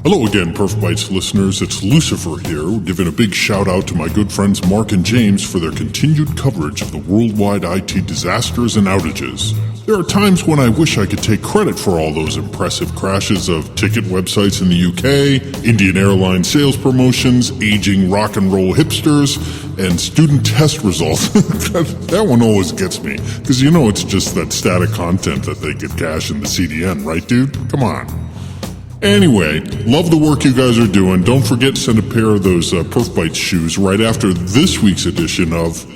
Hello again, PerfBytes listeners. It's Lucifer here, giving a big shout out to my good friends Mark and James for their continued coverage of the worldwide IT disasters and outages. There are times when I wish I could take credit for all those impressive crashes of ticket websites in the UK, Indian Airlines sales promotions, aging rock and roll hipsters, and student test results. That one always gets me, because you know it's just that static content that they could cache in the CDN, right, dude? Come on. Anyway, love the work you guys are doing. Don't forget to send a pair of those PerfBytes shoes right after this week's edition of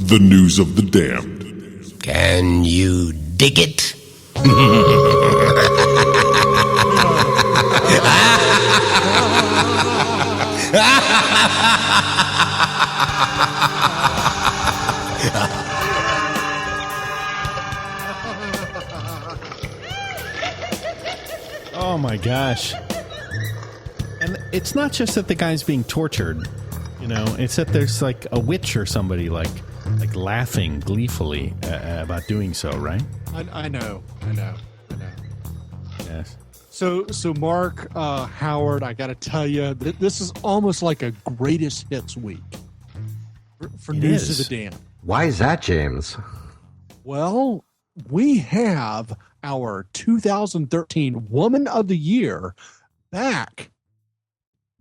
The News of the Damned. Can you dig it? Oh my gosh. And it's not just that the guy's being tortured, you know, it's that there's like a witch or somebody like laughing gleefully about doing so, right? I know. Yes. So Mark, Howard, I got to tell you, this is almost like a greatest hits week for News of the Damned. Why is that, James? Well, we have our 2013 Woman of the Year back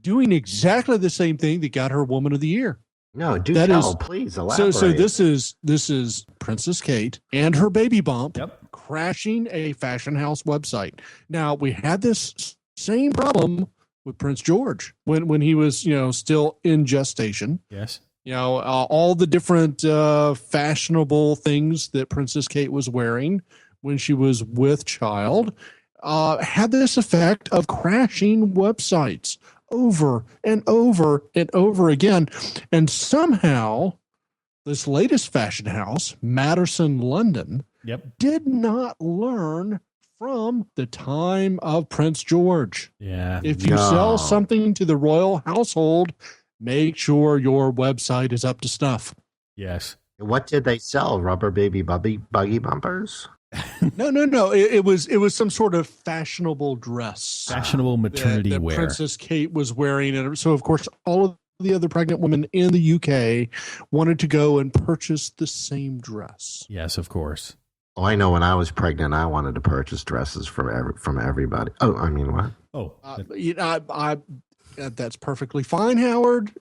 doing exactly the same thing that got her Woman of the Year. No, please elaborate. So this is Princess Kate and her baby bump crashing a fashion house website. Now, we had this same problem with Prince George when he was, still in gestation. Yes. All the different fashionable things that Princess Kate was wearing when she was with child had this effect of crashing websites over and over and over again. And somehow this latest fashion house, Madison London, did not learn from the time of Prince George. Yeah. If you sell something to the royal household, make sure your website is up to snuff. Yes. What did they sell? Rubber baby buggy bumpers? No. It was some sort of fashionable dress. Fashionable maternity that wear. Princess Kate was wearing. And so, of course, all of the other pregnant women in the UK wanted to go and purchase the same dress. Yes, of course. Oh, I know when I was pregnant, I wanted to purchase dresses from everybody. Oh, I mean, what? Oh. That's perfectly fine, Howard.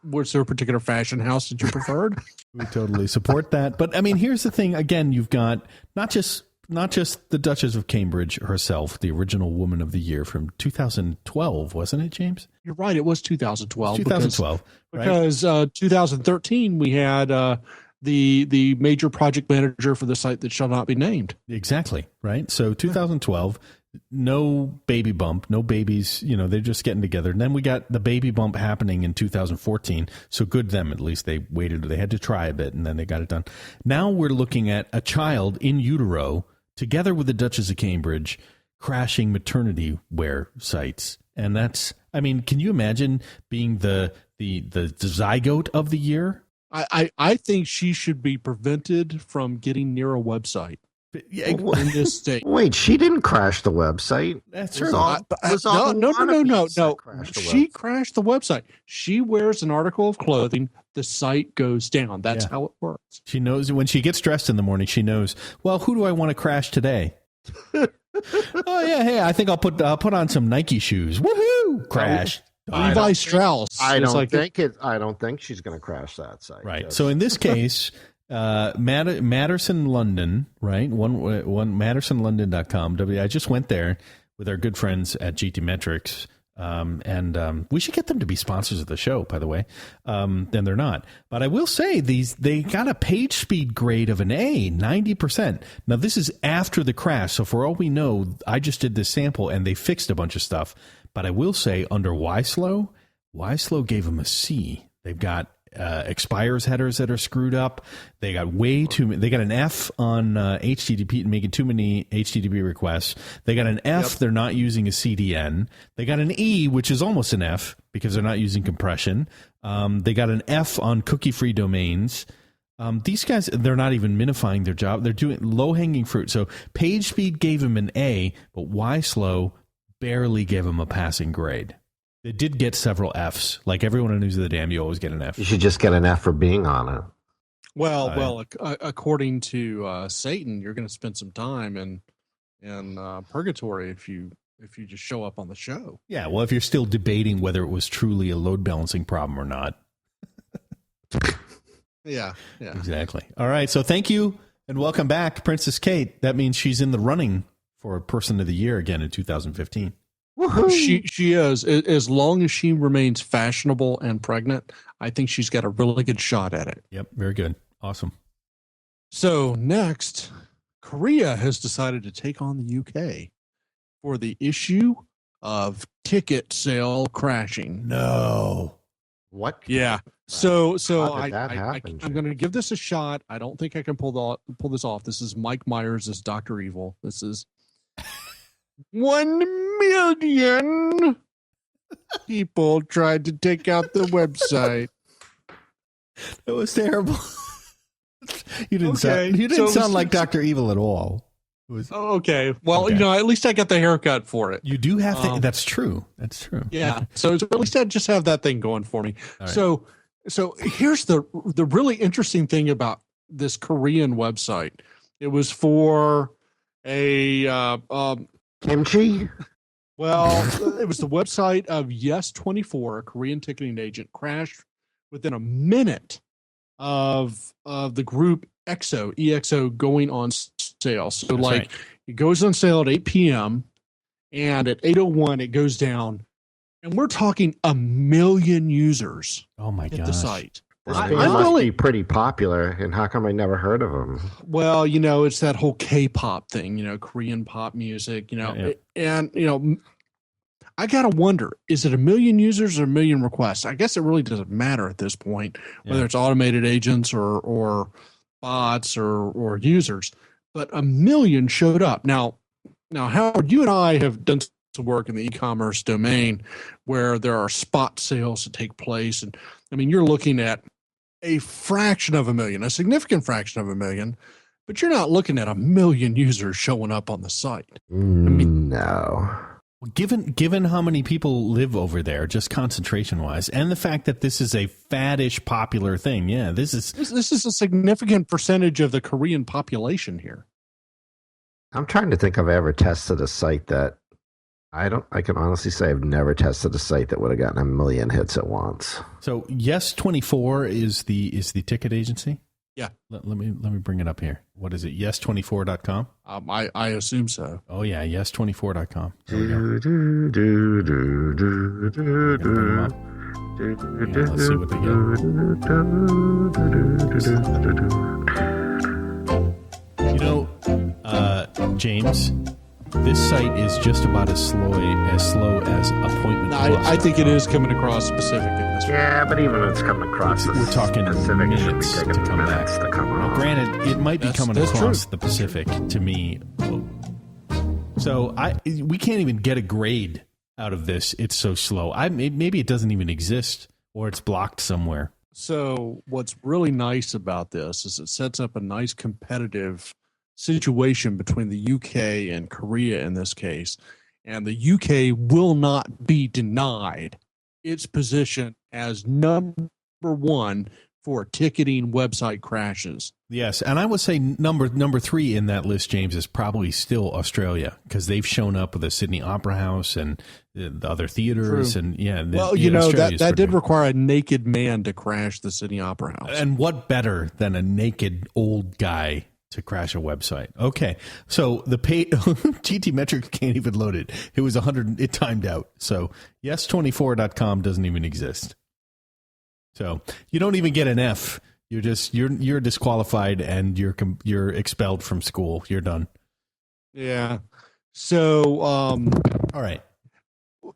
Was there a particular fashion house that you preferred? We totally support that. But I mean, here's the thing. Again, you've got not just the Duchess of Cambridge herself, the original Woman of the Year from 2012, wasn't it, James? You're right. It was 2012. 2012. Because 2013, we had the major project manager for the site that shall not be named. Exactly. Right. So 2012. No baby bump, no babies, they're just getting together. And then we got the baby bump happening in 2014. So good them, at least they waited. They had to try a bit and then they got it done. Now we're looking at a child in utero together with the Duchess of Cambridge crashing maternity wear sites. And that's, can you imagine being the zygote of the year? I think she should be prevented from getting near a website. In this state. Wait, she didn't crash the website. That's true. No. She crashed the website. She wears an article of clothing. The site goes down. That's how it works. She knows when she gets dressed in the morning. She knows. Well, who do I want to crash today? Oh yeah, hey, I think I'll put on some Nike shoes. Woohoo! Crash. Levi Strauss. I don't think she's going to crash that site. Right. So in this case. Madison London, right? One MadisonLondon.com. I just went there with our good friends at GT Metrics. And we should get them to be sponsors of the show, by the way. And they're not. But I will say they got a page speed grade of an A, 90%. Now, this is after the crash. So for all we know, I just did this sample and they fixed a bunch of stuff. But I will say under Yslow gave them a C. They've got expires headers that are screwed up. They got they got an F on HTTP, making too many HTTP requests. They got an F. They're not using a CDN. They got an E, which is almost an F because they're not using compression. They got an F on cookie-free domains. These guys, they're not even minifying their job. They're doing low-hanging fruit. So page speed gave them an A, but Yslow barely give them a passing grade. They did get several Fs. Like everyone in News of the Dam, you always get an F. You should just get an F for being on it. According to Satan, you're going to spend some time in purgatory if you just show up on the show. Yeah, well, if you're still debating whether it was truly a load balancing problem or not. Yeah. Exactly. All right, so thank you and welcome back, Princess Kate. That means she's in the running for Person of the Year again in 2015. She is. As long as she remains fashionable and pregnant, I think she's got a really good shot at it. Yep, very good. Awesome. So next, Korea has decided to take on the UK for the issue of ticket sale crashing. No. What? Yeah. So How did that happen, I'm going to give this a shot. I don't think I can pull this off. This is Mike Myers as Dr. Evil. This is 1 million people tried to take out the website. That was terrible. You didn't Okay, sound like Dr. Evil at all. It was, Okay. Well, Okay. at least I got the haircut for it. you do have to. That's true. That's true. Yeah. So at least I just have that thing going for me. All right. So here's the really interesting thing about this Korean website. It was for a Kimchi? well, it was the website of Yes24, a Korean ticketing agent, crashed within a minute of the group EXO going on sale. So That's right. it goes on sale at 8 p.m. and at 8:01 it goes down, and we're talking 1 million users Oh my hit gosh. the site. This I- band I'm must really- be pretty popular, and how come I never heard of them? Well, it's that whole K-pop thing, Korean pop music, Yeah. and I gotta wonder, is it 1 million users or 1 million requests? I guess it really doesn't matter at this point, whether Yeah. it's automated agents or bots or users, but 1 million showed up. Now, Howard, you and I have done some work in the e-commerce domain where there are spot sales that take place, and I mean, you're looking at a fraction of 1 million, a significant fraction of 1 million, but you're not looking at 1 million users showing up on the site. No. Well, given how many people live over there, just concentration wise, and the fact that this is a faddish popular thing, yeah, this is This is a significant percentage of the Korean population here. I'm trying to think if I ever tested a site that I can honestly say I've never tested a site that would have gotten 1 million hits at once. so. Yes24 is the ticket agency. Yeah. Let me bring it up here. What is it? Yes24.com. I assume so. Oh yeah, yes24.com. There we go. Let's see what they get. James, this site is just about as slow as appointment. I think it is coming across specific in this. Yeah, but even if it's coming across, We're talking Pacific, it should be minutes taking to come minutes back. to come Now, on. granted, it might be That's- coming that's across true. the Pacific to me. So we can't even get a grade out of this. It's so slow. Maybe it doesn't even exist, or it's blocked somewhere. So what's really nice about this is it sets up a nice competitive situation between the UK and Korea in this case. And the UK will not be denied its position as number one for ticketing website crashes. Yes, and I would say number 3 in that list, James, is probably still Australia, because they've shown up with the Sydney Opera House and the other theaters. True. And yeah, Well, Australia's that did pretty- require a naked man to crash the Sydney Opera House. And what better than a naked old guy to crash a website? Okay, so the GT Metrics can't even load it. It was 100. It timed out. So yes24.com doesn't even exist. So you don't even get an F. You're disqualified and you're expelled from school. You're done. Yeah. So All right.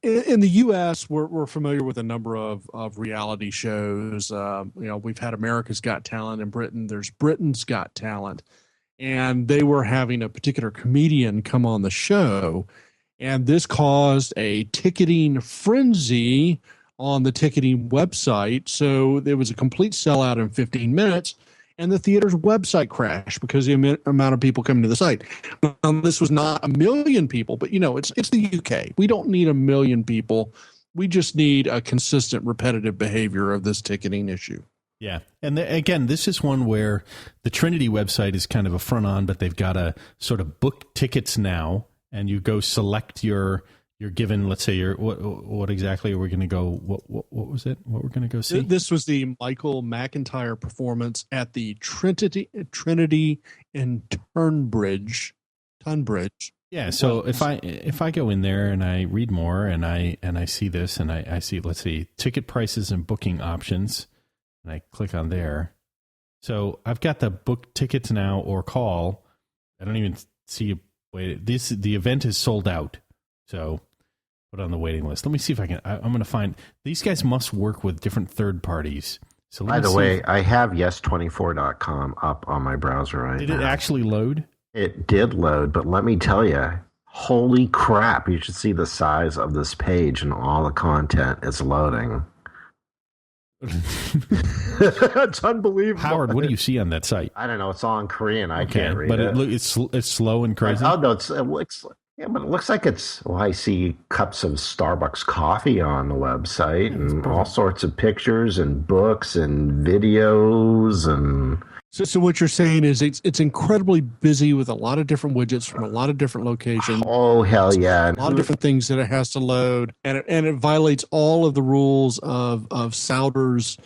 in the U.S., we're familiar with a number of reality shows. We've had America's Got Talent in Britain. There's Britain's Got Talent, and they were having a particular comedian come on the show, and this caused a ticketing frenzy on the ticketing website. So there was a complete sellout in 15 minutes, and the theater's website crashed because the amount of people coming to the site. This was not 1 million people, but it's the UK. We don't need 1 million people. We just need a consistent, repetitive behavior of this ticketing issue. Yeah. And again, this is one where the Trinity website is kind of a front on, but they've got a sort of book tickets now, and you go select your given, let's say what exactly are we going to go? What was it? What we're going to go see? This was the Michael McIntyre performance at the Trinity in Tunbridge. Yeah. So if I go in there and I read more and I see this and I see, let's see, ticket prices and booking options, and I click on there. So I've got the book tickets now or call. I don't even see the event is sold out. So put on the waiting list. Let me see if I'm going to find, these guys must work with different third parties. So by the way, I have yes24.com up on my browser right now. Did it actually load? It did load, but let me tell you, holy crap, you should see the size of this page and all the content is loading. It's unbelievable. Howard, what do you see on that site? I don't know. It's all in Korean. I can't read it. But it's slow and crazy. Oh, no, but it looks like it's. Well, I see cups of Starbucks coffee on the website and all sorts of pictures and books and videos and. So what you're saying is it's incredibly busy with a lot of different widgets from a lot of different locations. Oh, hell yeah. A lot of different things that it has to load. And it violates all of the rules of Souders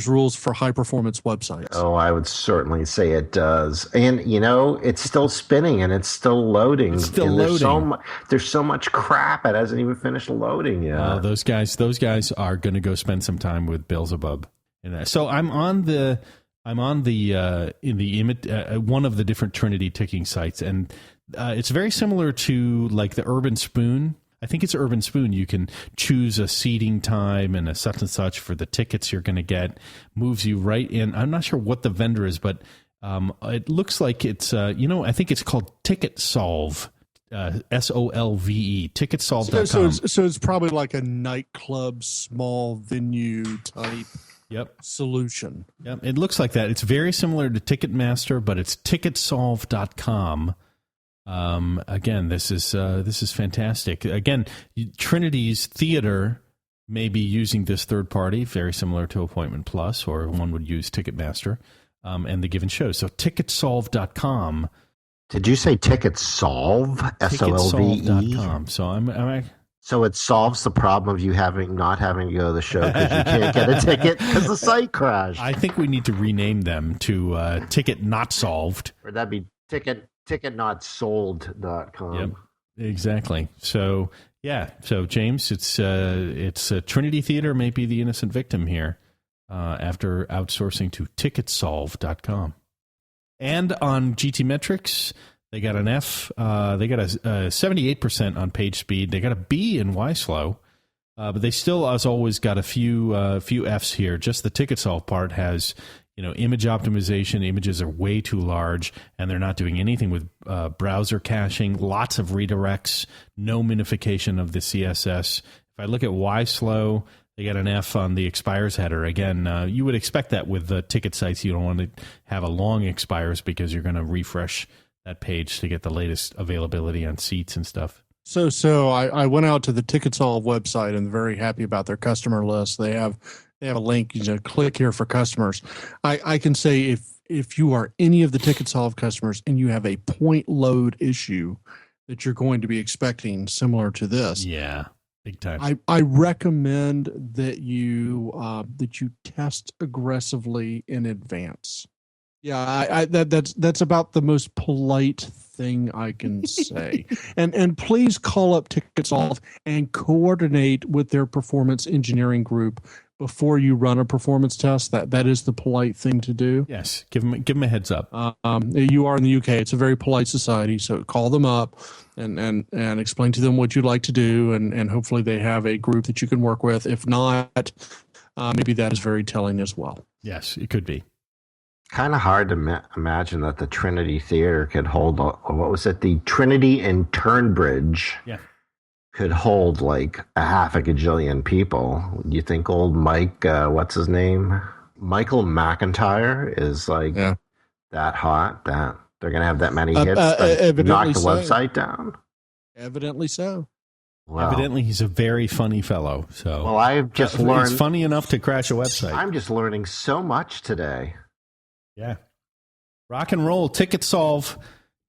rules for high performance websites. Oh, I would certainly say it does. And, it's still spinning and it's still loading. It's still loading. There's so much crap. It hasn't even finished loading yet. Those guys are going to go spend some time with Beelzebub. So I'm on the one of the different Trinity ticking sites, and it's very similar to like the Urban Spoon. I think it's Urban Spoon. You can choose a seating time and a such and such for the tickets you're going to get. Moves you right in. I'm not sure what the vendor is, but it looks like it's I think it's called Ticket Solve. SOLVE, ticketsolve.com. So it's probably like a nightclub, small venue type. Yep. Solution. Yep. It looks like that. It's very similar to Ticketmaster, but it's ticketsolve.com. Again, this is fantastic. Again, Trinity's theater may be using this third party, very similar to Appointment Plus, or one would use Ticketmaster, and the given shows. So ticketsolve.com. Did you say Ticketsolve? SOLVE? Ticketsolve.com. So So it solves the problem of you not having to go to the show because you can't get a ticket because the site crashed. I think we need to rename them to Ticket Not Solved. Or that'd be ticketnotsold.com. Yep, exactly. So yeah. So James, it's Trinity Theater may be the innocent victim here after outsourcing to ticketsolve.com. And on GT Metrics, they got an F. They got a 78% on page speed. They got a B in YSlow, but they still, as always, got a few Fs here. Just the ticket solve part has, image optimization. Images are way too large, and they're not doing anything with browser caching. Lots of redirects. No minification of the CSS. If I look at YSlow, they got an F on the expires header. Again, you would expect that with the ticket sites. You don't want to have a long expires because you're going to refresh that page to get the latest availability on seats and stuff. So I went out to the TicketSolve website and very happy about their customer list. They have a link. Click here for customers. I can say if you are any of the TicketSolve customers and you have a point load issue that you're going to be expecting similar to this. Yeah. Big time. I recommend that you test aggressively in advance. Yeah, that's about the most polite thing I can say. and please call up TicketSolve and coordinate with their performance engineering group before you run a performance test. That is the polite thing to do. Yes, give them a heads up. You are in the UK. It's a very polite society, so call them up and explain to them what you'd like to do, and hopefully they have a group that you can work with. If not, maybe that is very telling as well. Yes, it could be. Kind of hard to imagine that the Trinity Theater could hold, what was it? The Trinity in Turnbridge could hold like a half a gajillion people. You think old Mike, what's his name? Michael McIntyre is like Yeah. that hot that they're going to have that many hits to knock evidently the so. website down? Evidently so. Well, Evidently, he's a very funny fellow. So, well, I've just learned. He's funny enough to crash a website. I'm just learning so much today. Yeah. Rock and roll. Ticket solve.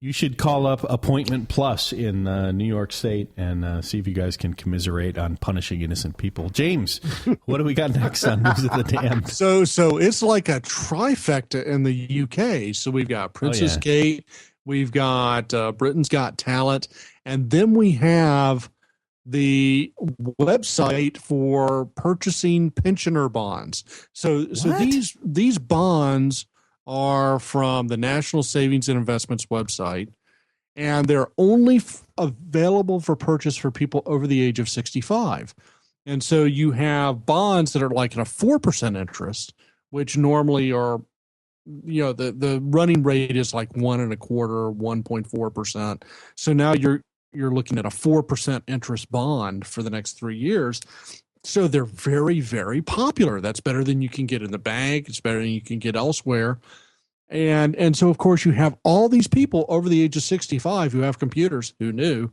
You should call up Appointment Plus in New York State and see if you guys can commiserate on punishing innocent people. James, what do we got next on News of the Damned? So it's like a trifecta in the UK. So we've got Princess Kate, we've got Britain's Got Talent, and then we have the website for purchasing pensioner bonds. So these bonds are from the National Savings and Investments website, and they're only available for purchase for people over the age of 65. And so you have bonds that are like at a 4% interest, which normally are, the running rate is like 1.25%, 1.4%. So now you're looking at a 4% interest bond for the next 3 years. So they're very, very popular. That's better than you can get in the bank. It's better than you can get elsewhere. And so, of course, you have all these people over the age of 65 who have computers, who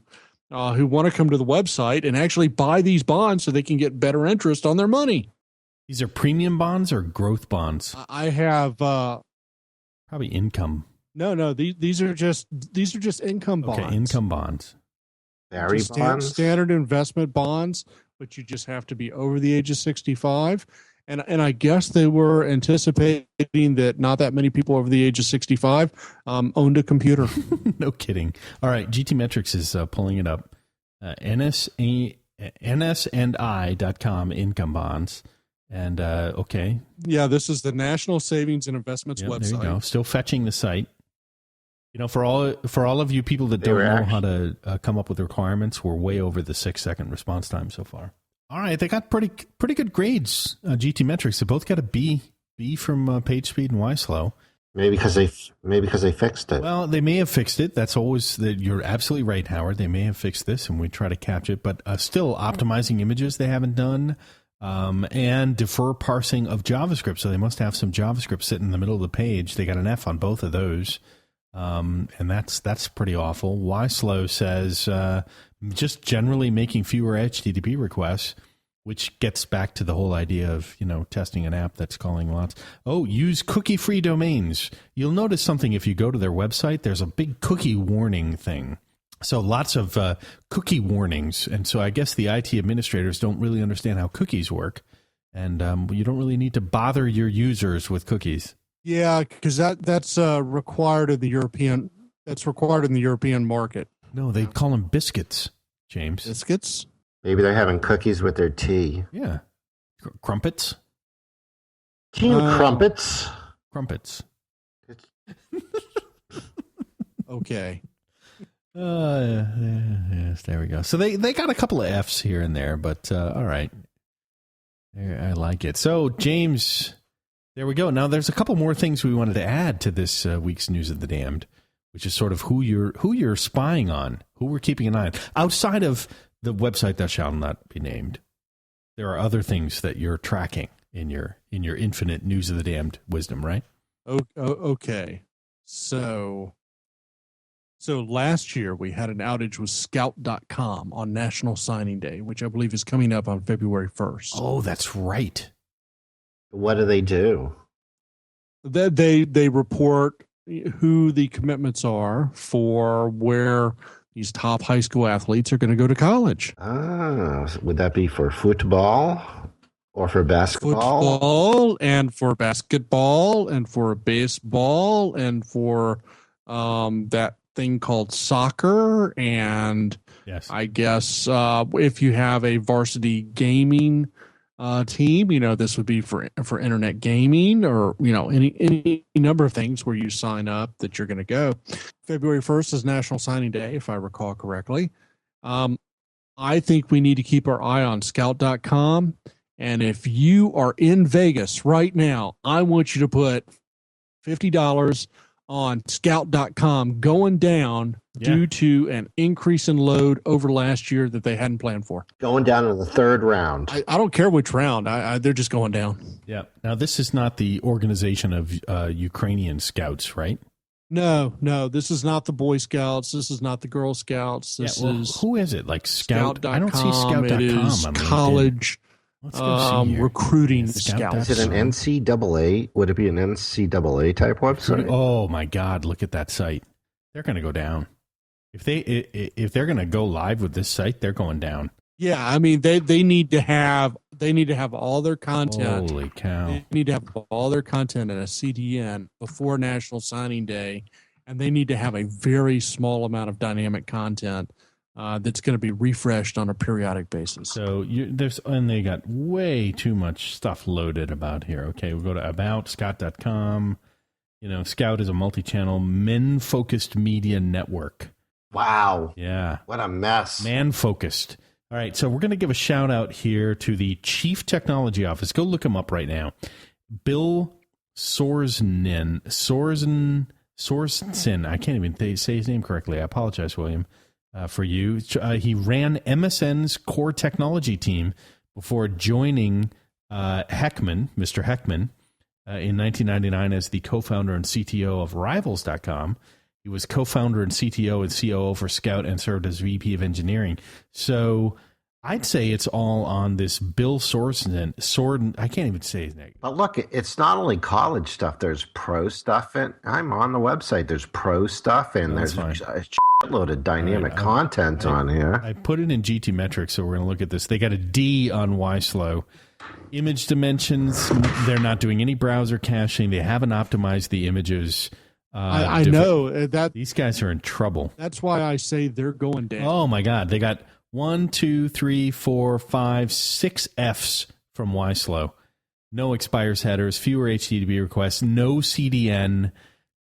want to come to the website and actually buy these bonds so they can get better interest on their money. These are premium bonds or growth bonds? I have probably income. No, these are just income bonds. Okay, income bonds. Standard investment bonds, but you just have to be over the age of 65. And I guess they were anticipating that not that many people over the age of 65 owned a computer. No kidding. All right, GT Metrics is pulling it up. NSNI.com income bonds. And okay. Yeah, this is the National Savings and Investments website. There you go. Still fetching the site. For all of you people that don't know how to come up with requirements, we're way over the 6-second response time so far. All right, they got pretty good grades. GT Metrics, they both got a B from PageSpeed and YSlow. Maybe because they fixed it. Well, they may have fixed it. That's always you're absolutely right, Howard. They may have fixed this, and we try to catch it, but still optimizing images they haven't done, and defer parsing of JavaScript. So they must have some JavaScript sitting in the middle of the page. They got an F on both of those. And that's pretty awful. YSlow says just generally making fewer HTTP requests, which gets back to the whole idea of testing an app that's calling lots. Oh, use cookie-free domains. You'll notice something if you go to their website. There's a big cookie warning thing. So lots of cookie warnings, and so I guess the IT administrators don't really understand how cookies work, and you don't really need to bother your users with cookies. Yeah, because that's required in the European. That's required in the European market. No, they call them biscuits, James. Biscuits? Maybe they're having cookies with their tea. Yeah, crumpets. Tea and crumpets. Crumpets. Okay. Yes, there we go. So they got a couple of Fs here and there, but all right. I like it. So James. There we go. Now, there's a couple more things we wanted to add to this week's News of the Damned, which is sort of who you're spying on, who we're keeping an eye on. Outside of the website that shall not be named, there are other things that you're tracking in your infinite News of the Damned wisdom, right? Okay. So last year we had an outage with Scout.com on National Signing Day, which I believe is coming up on February 1st. Oh, that's right. What do they do? They report who the commitments are for where these top high school athletes are going to go to college. Would that be for football or for basketball? Football and for basketball and for baseball and for that thing called soccer. And yes. I guess if you have a varsity gaming team, this would be for internet gaming or, any number of things where you sign up that you're going to go. February 1st is National Signing Day, if I recall correctly. I think we need to keep our eye on Scout.com. And if you are in Vegas right now, I want you to put $50 on scout.com going down due to an increase in load over last year that they hadn't planned for. Going down in the third round. I don't care which round. They're just going down. Yeah. Now, this is not the organization of Ukrainian scouts, right? No. This is not the Boy Scouts. This is not the Girl Scouts. This is who is it? Like Scout? I don't see Scout.com. It is on college recruiting Scout.com. scouts. Is it an NCAA? Would it be an NCAA type website? Oh my God! Look at that site. They're going to go down. If they're going to go live with this site, they're going down. Yeah, I mean they need to have all their content. Holy cow! They need to have all their content in a CDN before National Signing Day, and they need to have a very small amount of dynamic content that's going to be refreshed on a periodic basis. So they got way too much stuff loaded about here. Okay, we'll go to about Scott.com. Scout is a multi-channel men-focused media network. Wow. Yeah. What a mess. Man-focused. All right, so we're going to give a shout-out here to the Chief Technology Office. Go look him up right now. Bill Sorensen. I can't even say his name correctly. I apologize, William, for you. He ran MSN's core technology team before joining Mr. Heckman, in 1999 as the co-founder and CTO of Rivals.com. He was co-founder and CTO and COO for Scout and served as VP of engineering. So I'd say it's all on this Bill Sorensen. I can't even say his name. But look, it's not only college stuff. There's pro stuff. I'm on the website. There's pro stuff, and there's a shitload of dynamic content on here. I put it in GT Metrics, so we're going to look at this. They got a D on YSlow. Image dimensions, they're not doing any browser caching. They haven't optimized the images. I know that these guys are in trouble. That's why I say they're going down. Oh my God. They got 1, 2, 3, 4, 5, 6 Fs from YSlow. No expires headers, fewer HTTP requests, no CDN,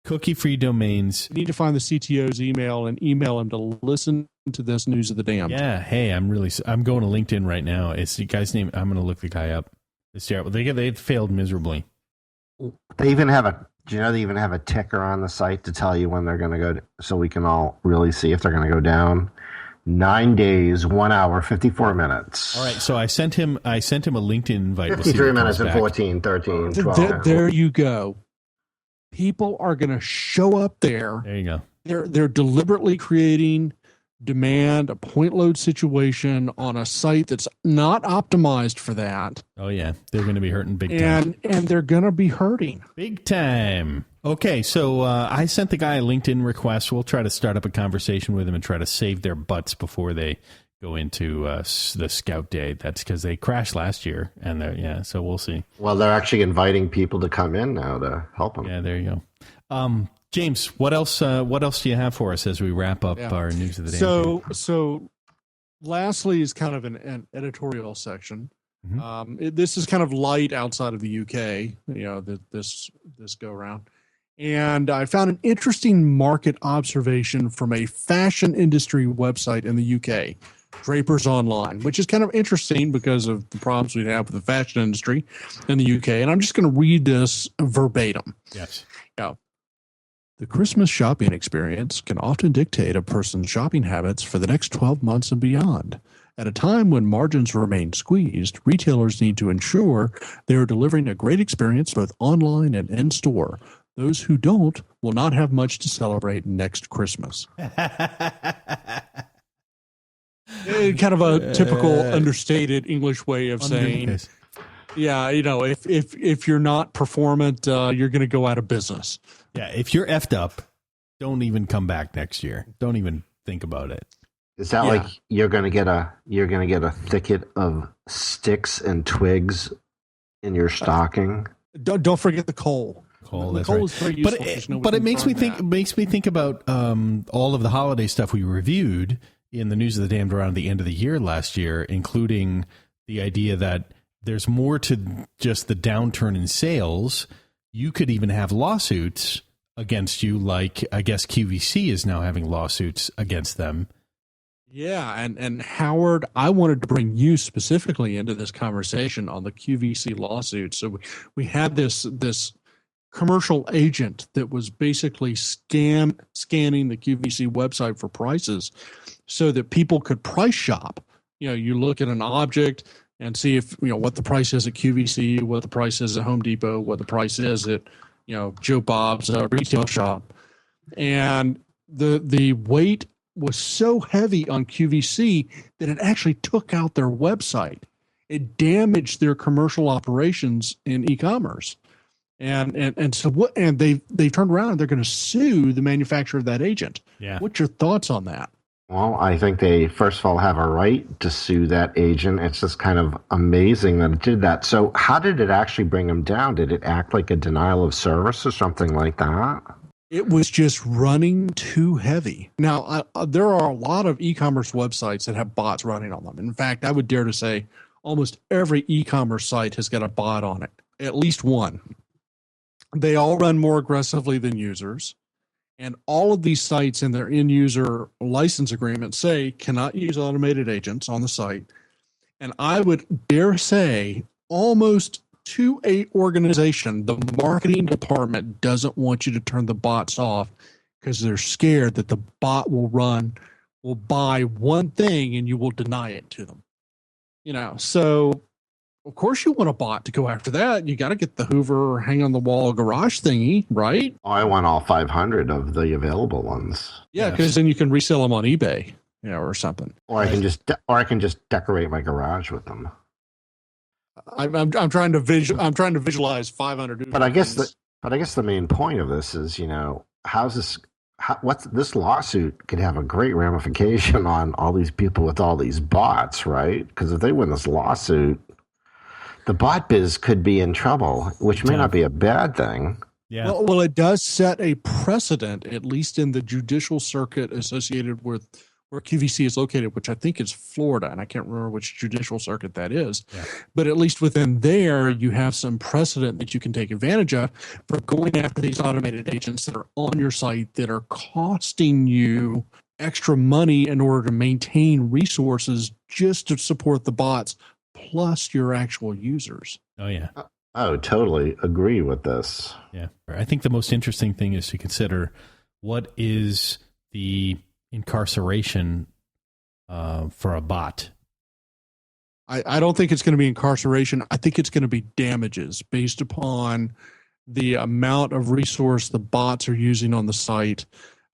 cookie-free domains. You need to find the CTO's email and email him to listen to this news of the damned. Yeah. Hey, I'm going to LinkedIn right now. It's the guy's name. I'm going to look the guy up. It's terrible. They failed miserably. They even have a ticker on the site to tell you when they're going to go, so we can all really see if they're going to go down. 9 days, 1 hour, 54 minutes. All right, so I sent him a LinkedIn invite. 53 minutes and 14, 13, 12. There you go. People are going to show up there. There you go. They're deliberately creating demand, a point load situation on a site that's not optimized for that. Oh yeah, they're going to be hurting big time. And they're going to be hurting big time. Okay, so I sent the guy a LinkedIn request. We'll try to start up a conversation with him and try to save their butts before they go into the Scout Day. That's because they crashed last year, and so we'll see. Well, they're actually inviting people to come in now to help them. Yeah, there you go. James, what else do you have for us as we wrap up our news of the day? So lastly is kind of an editorial section. Mm-hmm. This is kind of light outside of the UK, this go around. And I found an interesting market observation from a fashion industry website in the UK, Drapers Online, which is kind of interesting because of the problems we have with the fashion industry in the UK. And I'm just going to read this verbatim. Yes. Yeah. The Christmas shopping experience can often dictate a person's shopping habits for the next 12 months and beyond. At a time when margins remain squeezed, retailers need to ensure they are delivering a great experience both online and in-store. Those who don't will not have much to celebrate next Christmas. Kind of a typical understated English way of saying, if you're not performant, you're going to go out of business. Yeah, if you're effed up, don't even come back next year. Don't even think about it. Is that like you're going to get a thicket of sticks and twigs in your stocking? Don't forget the coal. That's coal right. is very useful. But it makes me think about all of the holiday stuff we reviewed in the news of the damned around the end of the year last year, including the idea that there's more to just the downturn in sales. You could even have lawsuits against you, like I guess QVC is now having lawsuits against them. Yeah, and Howard, I wanted to bring you specifically into this conversation on the QVC lawsuit. So we had this commercial agent that was basically scanning the QVC website for prices so that people could price shop. You look at an object and see if, what the price is at QVC, what the price is at Home Depot, what the price is at, Joe Bob's retail shop. And the weight was so heavy on QVC that it actually took out their website. It damaged their commercial operations in e-commerce. And so what? And they've turned around and they're going to sue the manufacturer of that agent. Yeah. What's your thoughts on that? Well, I think they, first of all, have a right to sue that agent. It's just kind of amazing that it did that. So how did it actually bring them down? Did it act like a denial of service or something like that? It was just running too heavy. Now, there are a lot of e-commerce websites that have bots running on them. In fact, I would dare to say almost every e-commerce site has got a bot on it, at least one. They all run more aggressively than users. And all of these sites in their end user license agreement say cannot use automated agents on the site. And I would dare say almost to a organization, the marketing department doesn't want you to turn the bots off because they're scared that the bot will buy one thing and you will deny it to them. So of course you want a bot to go after that. You got to get the Hoover hang on the wall garage thingy, right? Oh, I want all 500 of the available ones. Yeah, because then you can resell them on eBay, or something. Or I can just decorate my garage with them. I'm trying to visualize 500. But I guess the main point of this is, what's this lawsuit could have a great ramification on all these people with all these bots, right? Because if they win this lawsuit, the bot biz could be in trouble, which may not be a bad thing. Yeah. Well, it does set a precedent, at least in the judicial circuit associated with where QVC is located, which I think is Florida, and I can't remember which judicial circuit that is. Yeah. But at least within there, you have some precedent that you can take advantage of for going after these automated agents that are on your site that are costing you extra money in order to maintain resources just to support the bots plus your actual users. Oh, yeah. Oh, totally agree with this. Yeah. I think the most interesting thing is to consider what is the incarceration for a bot. I don't think it's going to be incarceration. I think it's going to be damages based upon the amount of resource the bots are using on the site.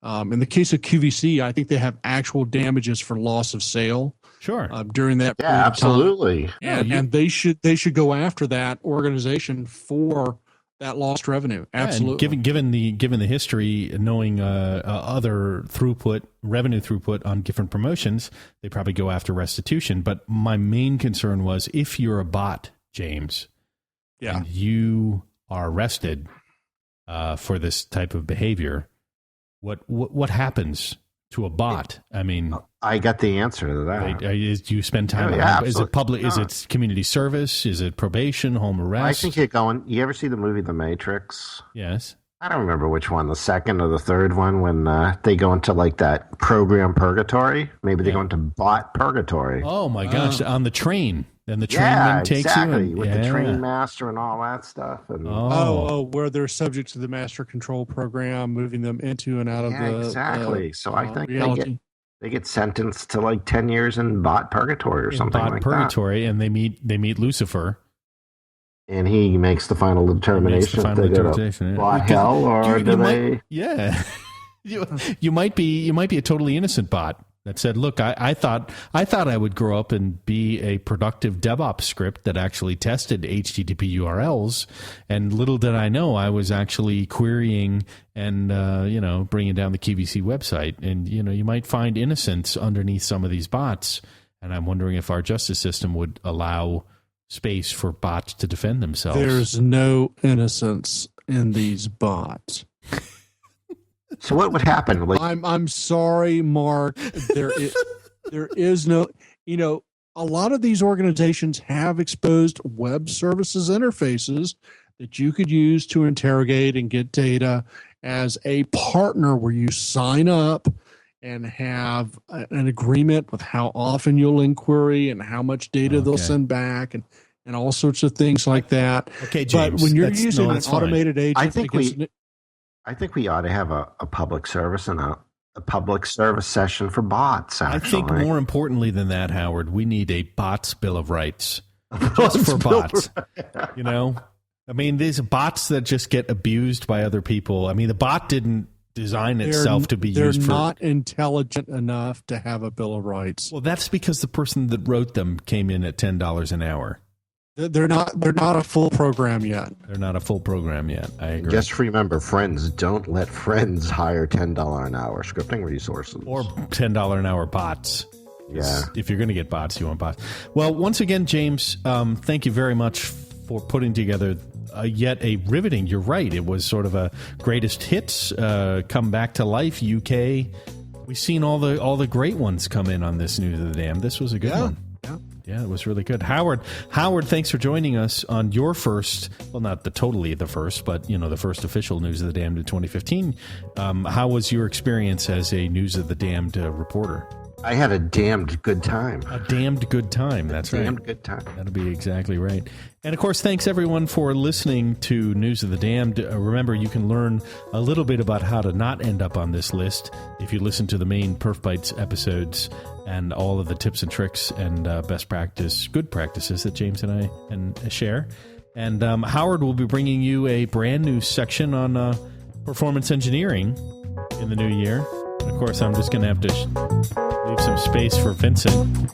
In the case of QVC, I think they have actual damages for loss of sale. Sure. During that period absolutely. Of time. And they should go after that organization for that lost revenue. Absolutely. And given the history, knowing other revenue throughput on different promotions, they probably go after restitution. But my main concern was if you're a bot, James, and you are arrested for this type of behavior, what happens to a bot? I mean, I got the answer to that. Do you spend time? Is it public? No. Is it community service? Is it probation? Home arrest? I think you're going. You ever see the movie The Matrix? Yes. I don't remember which one, the second or the third one, when they go into like that program purgatory. Maybe they go into bot purgatory. Oh my gosh! On the train, and the trainman takes you with the train master and all that stuff. And where they're subject to the master control program, moving them into and out of the exactly. So I think reality. They get sentenced to like 10 years in bot purgatory or something like that. Bot purgatory, and they meet Lucifer. And he makes the final determination if they go to bot hell or do they... Yeah. you might be a totally innocent bot that said, look, I thought I would grow up and be a productive DevOps script that actually tested HTTP URLs, and little did I know I was actually querying and bringing down the QVC website. And you might find innocence underneath some of these bots, and I'm wondering if our justice system would allow space for bots to defend themselves. There's no innocence in these bots. So what would happen? Like, I'm sorry, Mark. There is no, a lot of these organizations have exposed web services interfaces that you could use to interrogate and get data as a partner where you sign up and have an agreement with how often you'll inquiry and how much data they'll send back. And and all sorts of things like that. Okay, James. But when you're that's- using no, an that's fine. automated agent, I think against I think we ought to have a public service and a public service session for bots. I Actually, think more importantly than that, Howard, we need a bots bill of rights just for bots. You know, I mean, these bots that just get abused by other people. I mean, the bot didn't design itself to be used for. They're not intelligent enough to have a bill of rights. Well, that's because the person that wrote them came in at $10 an hour. They're not a full program yet. They're not a full program yet. I agree. just remember, friends, don't let friends hire $10 an hour scripting resources. Or $10 an hour bots. Yeah. If you're going to get bots, you want bots. Well, once again, James, thank you very much for putting together yet a riveting. You're right. It was sort of a greatest hits, come back to life, UK. We've seen all the great ones come in on this News of the Dam. This was a good one. Yeah, it was really good. Howard, thanks for joining us on your first, well, not totally the first, but, you know, the first official News of the Damned in 2015. How was your experience as a News of the Damned reporter? I had a damned good time. A damned good time. That's right. Damned good time. That'll be exactly right. And of course, thanks everyone for listening to News of the Damned. Remember, you can learn a little bit about how to not end up on this list if you listen to the main PerfBytes episodes and all of the tips and tricks and good practices that James and I share. And Howard will be bringing you a brand new section on performance engineering in the new year. And of course, I'm just going to have to leave some space for Vincent.